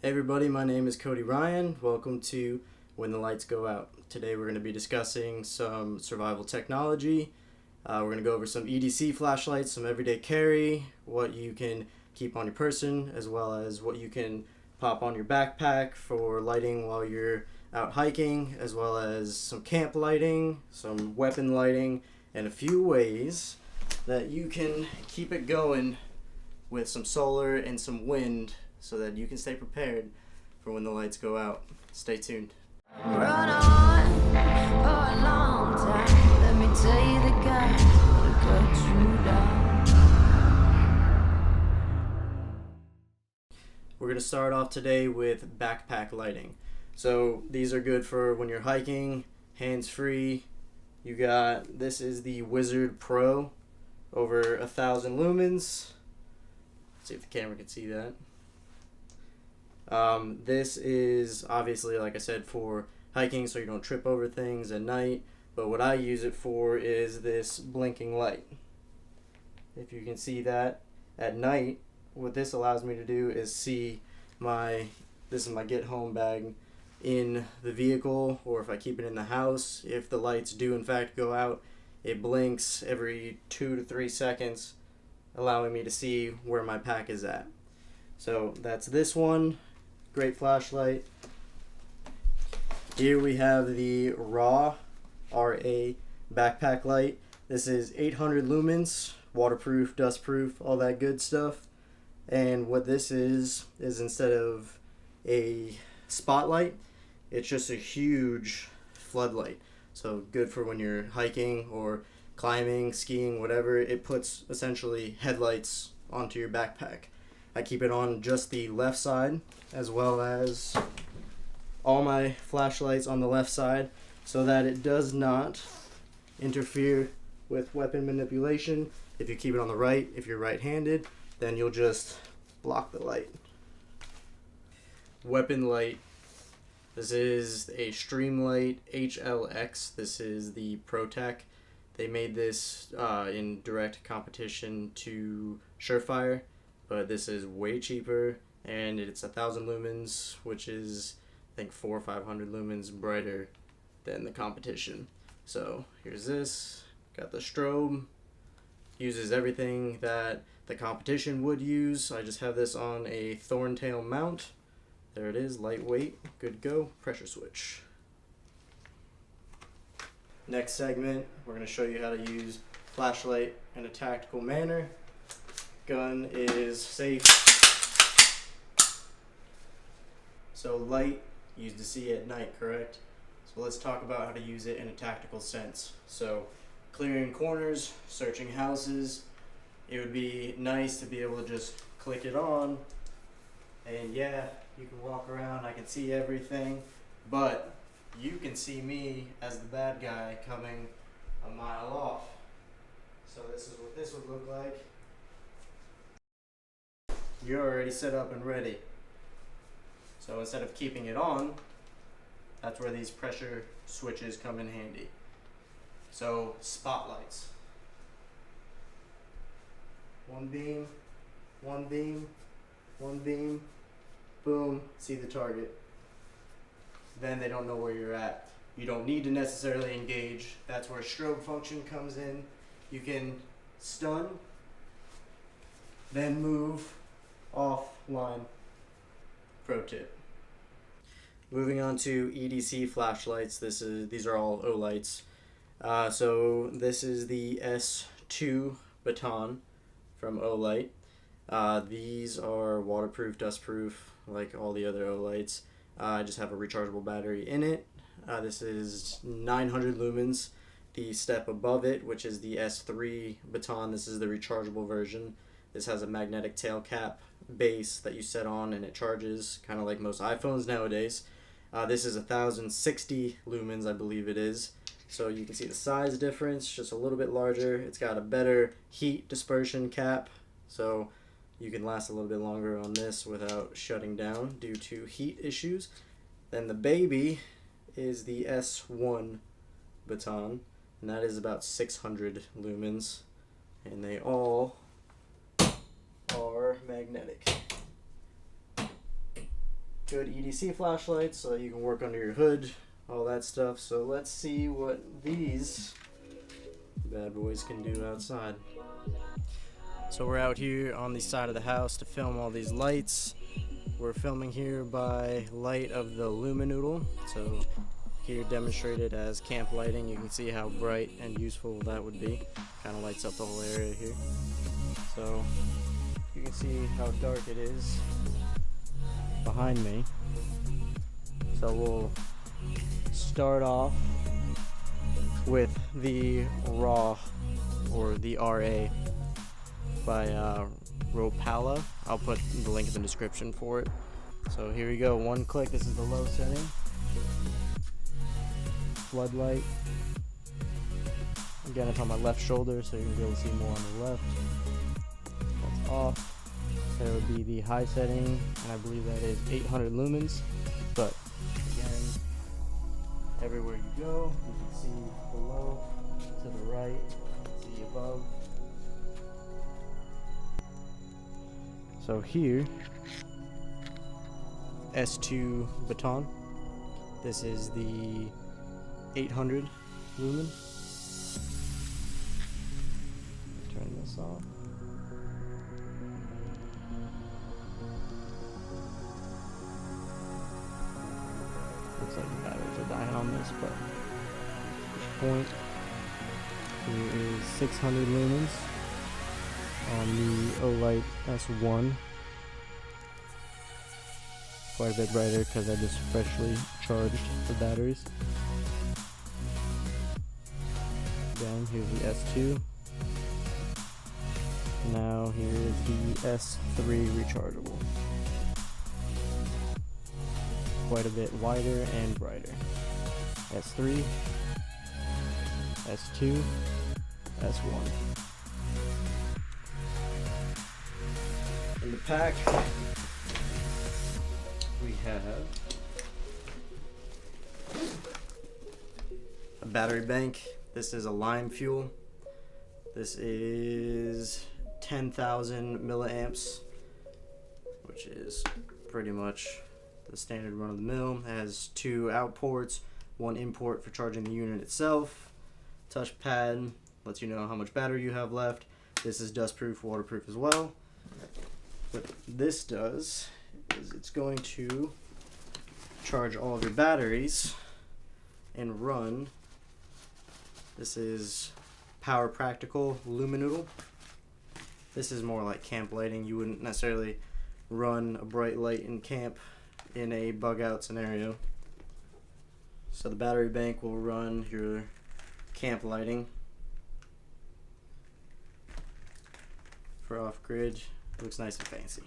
Hey everybody, my name is Cody Ryan. Welcome to When the Lights Go Out. Today we're going to be discussing some survival technology. We're going to go over some EDC flashlights, some everyday carry, what you can keep on your person, as well as what you can pop on your backpack for lighting while you're out hiking, as well as some camp lighting, some weapon lighting, and a few ways that you can keep it going with some solar and some wind so that you can stay prepared for when the lights go out. Stay tuned. Run on for a long time. Let me tell you the guy that cut you down. We're going to start off today with backpack lighting. So these are good for when you're hiking, hands-free. This is the Wizard Pro, over 1,000 lumens. Let's see if the camera can see that. This is obviously, like I said, for hiking so you don't trip over things at night, but what I use it for is this blinking light. If you can see that at night, what this allows me to do is see this is my get home bag in the vehicle, or if I keep it in the house, if the lights do in fact go out, it blinks every 2 to 3 seconds, allowing me to see where my pack is at. So that's this one. Great flashlight. Here we have the RA backpack light. This is 800 lumens, waterproof, dustproof, all that good stuff. And what this is instead of a spotlight, it's just a huge floodlight. So good for when you're hiking or climbing, skiing, whatever. It puts essentially headlights onto your backpack. I keep it on just the left side, as well as all my flashlights on the left side, so that it does not interfere with weapon manipulation. If you keep it on the right, if you're right-handed, then you'll just block the light. Weapon light. This is a Streamlight HLX. This is the ProTech. They made this in direct competition to Surefire, but this is way cheaper, and it's 1,000 lumens, which is I think 400 or 500 lumens brighter than the competition. So here's this, got the strobe, uses everything that the competition would use. I just have this on a thorntail mount. There it is, lightweight, good to go. Pressure switch. Next segment, we're going to show you how to use flashlight in a tactical manner. Gun is safe. So light, used to see at night, correct? So let's talk about how to use it in a tactical sense. So clearing corners, searching houses, it would be nice to be able to just click it on, and yeah, you can walk around, I can see everything, but you can see me as the bad guy coming a mile off. So this is what this would look like. You're already set up and ready. So instead of keeping it on, that's where these pressure switches come in handy. So spotlights. One beam, one beam, one beam, boom, see the target. Then they don't know where you're at. You don't need to necessarily engage. That's where strobe function comes in. You can stun, then move offline. Pro tip. Moving on to EDC flashlights. These are all O-lights. So this is the S2 baton from O-light. These are waterproof, dustproof, like all the other O-lights. I just have a rechargeable battery in it. This is 900 lumens. The step above it, which is the S3 baton, this is the rechargeable version. This has a magnetic tail cap base that you set on and it charges, kind of like most iPhones nowadays. This is 1,060 lumens, I believe it is. So you can see the size difference, just a little bit larger. It's got a better heat dispersion cap, so you can last a little bit longer on this without shutting down due to heat issues. Then the baby is the S1 baton, and that is about 600 lumens, and they all are magnetic. good EDC flashlights so that you can work under your hood, all that stuff. So let's see what these bad boys can do outside. So we're out here on the side of the house to film all these lights. We're filming here by light of the Luminoodle. So here demonstrated as camp lighting. You can see how bright and useful that would be. Kind of lights up the whole area here. So you can see how dark it is behind me. So we'll start off with the RAW, or the RA, by Ropala. I'll put the link in the description for it. So here we go, one click. This is the low setting. Floodlight. Again, it's on my left shoulder, so you can be able to see more on the left. That's off. There would be the high setting, and I believe that is 800 lumens. But again, everywhere you go, you can see below, to the right, see above. So here, S2 baton. This is the 800 lumen. Turn this off. Looks like the batteries are dying on this, but point here is 600 lumens on the Olight S1. Quite a bit brighter because I just freshly charged the batteries. Again, here's the S2. Now here is the S3 rechargeable. Quite a bit wider and brighter. S3, S2, S1. In the pack, we have a battery bank. This is a lime fuel. This is 10,000 milliamps, which is pretty much the standard run of the mill. It has 2 out ports, 1 in port for charging the unit itself. Touchpad lets you know how much battery you have left. This is dust proof, waterproof as well. What this does is it's going to charge all of your batteries and run. This is Power Practical Luminoodle. This is more like camp lighting. You wouldn't necessarily run a bright light in camp in a bug out scenario. So the battery bank will run your camp lighting for off-grid. Looks nice and fancy.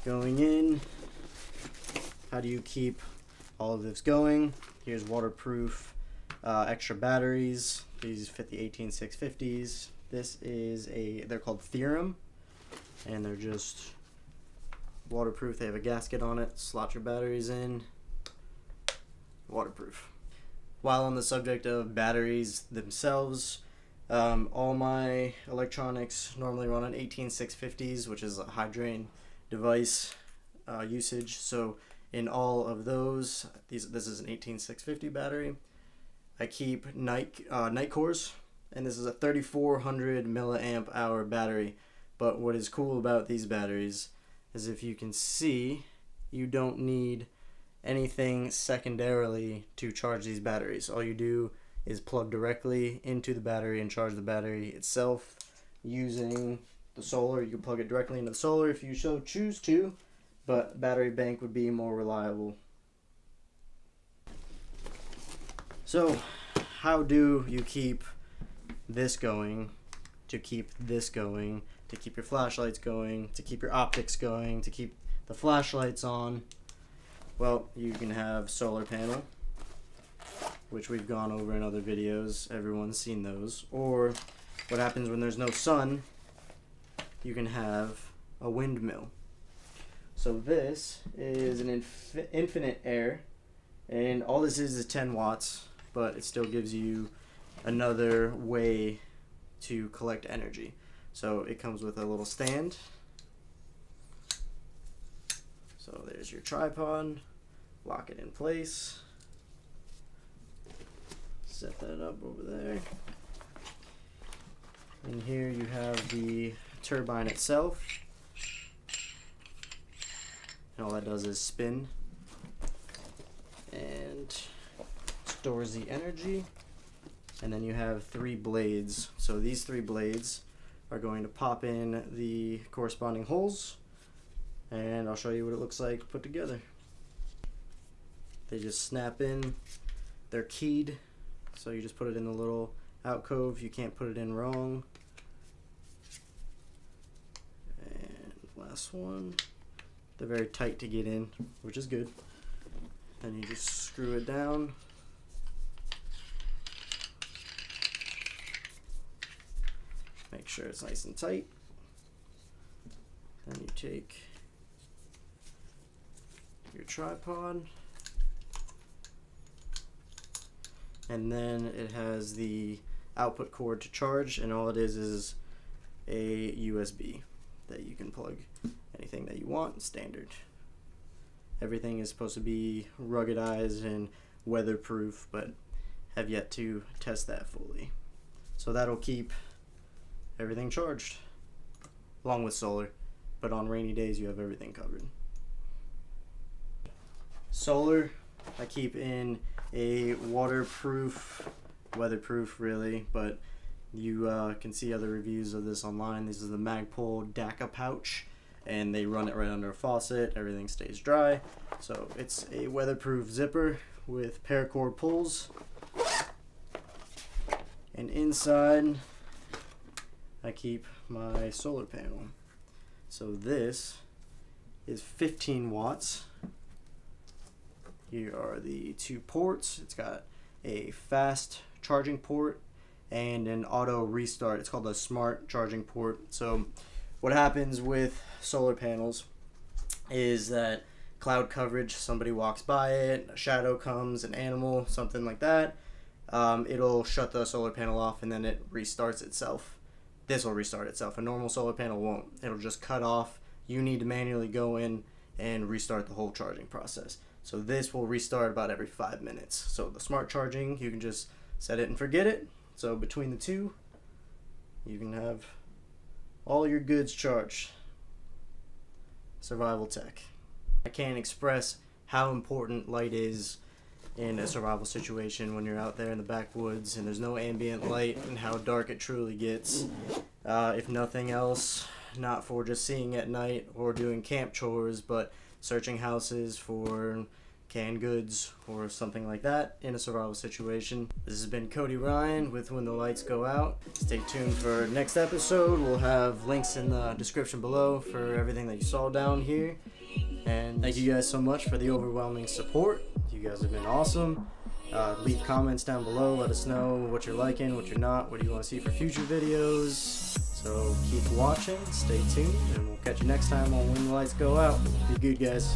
Going in, how do you keep all of this going? Here's waterproof extra batteries. These fit the 18650s. This is they're called Theorem, and they're just waterproof. They have a gasket on it. Slot your batteries in. Waterproof. While on the subject of batteries themselves, all my electronics normally run on 18650s, which is a high drain device usage. So in all of those, this is an 18650 battery. I keep night cores, and this is a 3400 milliamp hour battery. But what is cool about these batteries is, if you can see, you don't need anything secondarily to charge these batteries. All you do is plug directly into the battery and charge the battery itself using the solar. You can plug it directly into the solar if you so choose to, but battery bank would be more reliable. So how do you keep this going, to keep this going, to keep your flashlights going, to keep your optics going, to keep the flashlights on? Well, you can have solar panel, which we've gone over in other videos. Everyone's seen those. Or what happens when there's no sun, you can have a windmill. So this is an infinite air, and all this is 10 watts, but it still gives you another way to collect energy. So it comes with a little stand. So there's your tripod. Lock it in place. Set that up over there. And here you have the turbine itself. And all that does is spin and stores the energy. And then you have 3 blades. So these 3 blades are going to pop in the corresponding holes, and I'll show you what it looks like put together. They just snap in. They're keyed, so you just put it in the little alcove. You can't put it in wrong. And last one. They're very tight to get in, which is good. Then you just screw it down. Make sure it's nice and tight. Then you take your tripod, and then it has the output cord to charge, and all it is a USB that you can plug anything that you want, standard. Everything is supposed to be ruggedized and weatherproof, but have yet to test that fully. So that'll keep everything charged, along with solar, but on rainy days you have everything covered. Solar, I keep in a waterproof, weatherproof really, but you can see other reviews of this online. This is the Magpul DACA pouch, and they run it right under a faucet. Everything stays dry. So it's a weatherproof zipper with paracord pulls, and inside I keep my solar panel. So this is 15 watts. Here are the 2 ports. It's got a fast charging port and an auto restart. It's called a smart charging port. So what happens with solar panels is that cloud coverage, somebody walks by it, a shadow comes, an animal, something like that, it'll shut the solar panel off and then it restarts itself. This will restart itself. A normal solar panel won't. It'll just cut off. You need to manually go in and restart the whole charging process. So this will restart about every 5 minutes. So the smart charging, you can just set it and forget it. So between the two, you can have all your goods charged. Survival tech. I can't express how important light is in a survival situation when you're out there in the backwoods and there's no ambient light, and how dark it truly gets. If nothing else, not for just seeing at night or doing camp chores, but searching houses for canned goods or something like that in a survival situation. This has been Cody Ryan with When the Lights Go Out. Stay tuned for next episode. We'll have links in the description below for everything that you saw down here. And thank you guys so much for the overwhelming support. You guys have been awesome. Leave comments down below. Let us know what you're liking, what you're not, what do you want to see for future videos. So keep watching, stay tuned, and we'll catch you next time on When the Lights Go Out. Be good, guys.